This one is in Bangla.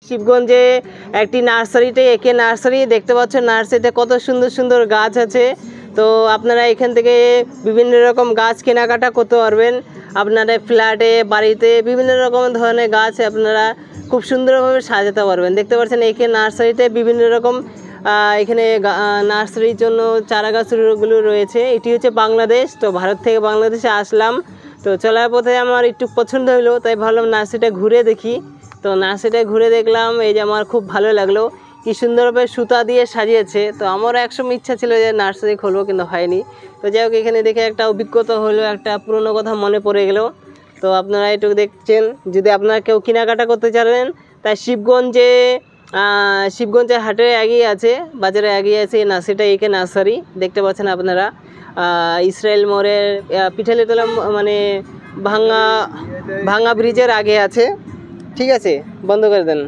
শিবগঞ্জে একটি নার্সারিতে একে নার্সারি দেখতে পাচ্ছেন। নার্সারিতে কত সুন্দর সুন্দর গাছ আছে। তো আপনারা এখান থেকে বিভিন্ন রকম গাছ কেনাকাটা করতে পারবেন। আপনারা ফ্ল্যাটে বাড়িতে বিভিন্ন রকম ধরনের গাছ আপনারা খুব সুন্দরভাবে সাজাতে পারবেন। দেখতে পাচ্ছেন একে নার্সারিতে বিভিন্ন রকম এখানে নার্সারির জন্য চারা গাছগুলো রয়েছে। এটি হচ্ছে বাংলাদেশ। তো ভারত থেকে বাংলাদেশে আসলাম, তো চলার পথে আমার একটু পছন্দ হলো, তাই ভাবলাম নার্সারিটা ঘুরে দেখি। তো নার্সারিটা ঘুরে দেখলাম, এই যে আমার খুব ভালো লাগলো, কি সুন্দরভাবে সুতা দিয়ে সাজিয়েছে। তো আমারও একসময় ইচ্ছা ছিল যে নার্সারি খুলবো, কিন্তু হয়নি। তো যাই হোক, এখানে দেখে একটা অভিজ্ঞতা হলো, একটা পুরনো কথা মনে পড়ে গেল। তো আপনারা একটু দেখছেন, যদি আপনারা কেউ কেনাকাটা করতে চান, তাই শিবগঞ্জের হাটে এগিয়ে আছে, বাজারে এগিয়ে আছে এই নার্সারিটা, একে নার্সারি দেখতে পাচ্ছেন আপনারা। ইসরায়েল মোড়ের পিঠালিতলা মানে ভাঙা ব্রিজের আগে আছে। ঠিক আছে, বন্ধ করে দেন।